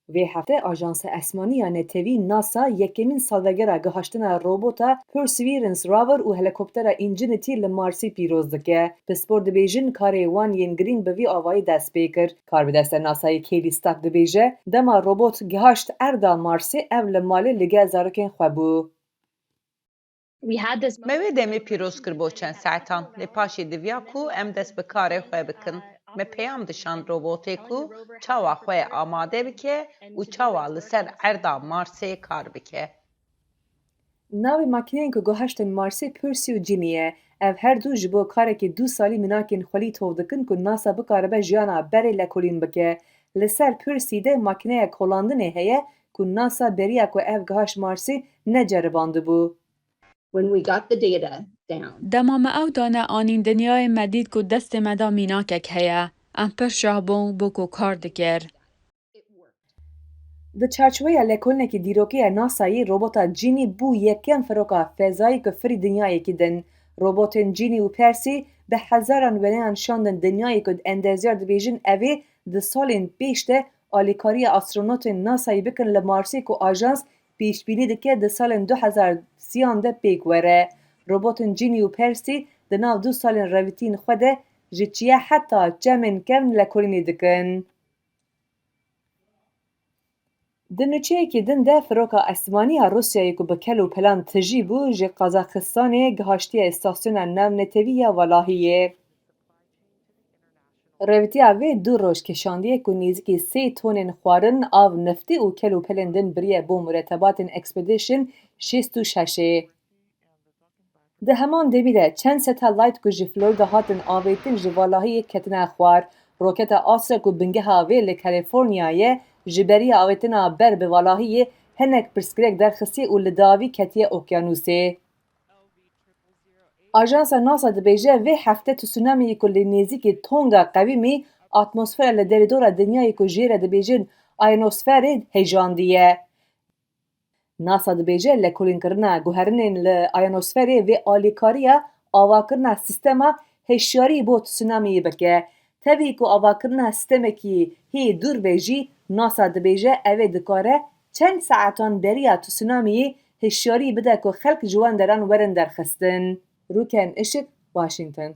Vê hefte Ajansa Esmaniya Netewî NASA yekemîn salvegera gihaştina robota Perseverance rover û helîkoptera Ingenuity li Marsê pîroz dike. Pispor dibêjin karê wan yên girîng bi vî avayî dest pê kir. Karbidesta Nasayê Kelly Stark dibêje, dema robot gihaşt erda Marsê ev li malê li gel zarokên xwe bû. Me wê demê pîroz kir bo çend saetan, lê paşê diviya ku em dest bi karê xwe bikin. Me peyam dişand robotê ku çawa xwe amade bike û çawa li ser erda Marsê kar bike. Navê makîneyên ku gihaştin Marsê Percy û Ginny ye. Ev her du ji bo karekî 2 salî minakên xwelî tov dikin ku NASA bikaribe jiyana berê lekolîn bike. Li ser Percy de makîneya kolandinê heye ku NASA beriya ku ev gihaşt Marsê neceribandibû. Dema me ew dane anîn dinyayê me dît ku destê me da mînakek heye. Em pir şahbûn bû ku kar dikir. Di çarçoveya lekolînekî dîrokî ya NASAyê robota Ginny bû yekem firoka fezayî ku firî dinyayekî din. Robotên Ginny û Percy bi hezaran weneyan şandin dinyayê ku endezyar dibêjin evê di salên pêş de alîkariya astronotên NASAyê bikin li Marsê ku ajans pêşbînî dike di salên 2030 de pêk were. Robotên Ginny û Percy di nav 2 salên revîtiyên xwe de ji çiye heta çemên kevn lekolînê dikin. Di nûçeyekî din de firoka esmaniya Rusyayê ku bi kel û pelan tijî bû ji Qazaxistanê gihaştiye îstasyona navnetewî ya Walahiyê. Revîtiya vê 2 roj kişandiye ku nêzîkî 3 tonên xwarin, av, neftê û kel û pelên din biriye bo muretebatên Expedition 66. Di heman demî de çend satelayt ku ji Florida hatin avêtin ji Walahiyê ketine xwar. Roketa Astra ku bingeha wê li Kaliforniyayê ji beriya avêtina ber bi Walahiyê hinek pirsgirêk derxistiye û li dawî ketiye okyanusê. Ajansa NASA dibêje vê hefte tsunamiyê ku li nêzîkî Tonga qewîmî atmosfera li derîdora dinyayê ku jê re dibêjin ionosferê hêjandiye. NASA dibêje lekolînkirina guherinên li ionosferê vê alîkariya avakirina sîstema hişyarî bo tsunamiyê bike. Tevî ku avakirina sîstemekî hê dûr be jî NASA dibêje ev ê dikare çend saetan beriya tsunamiyê hişyarî bide ku xelk ji wan deran werin derxistin. Rûken Işık, Washington.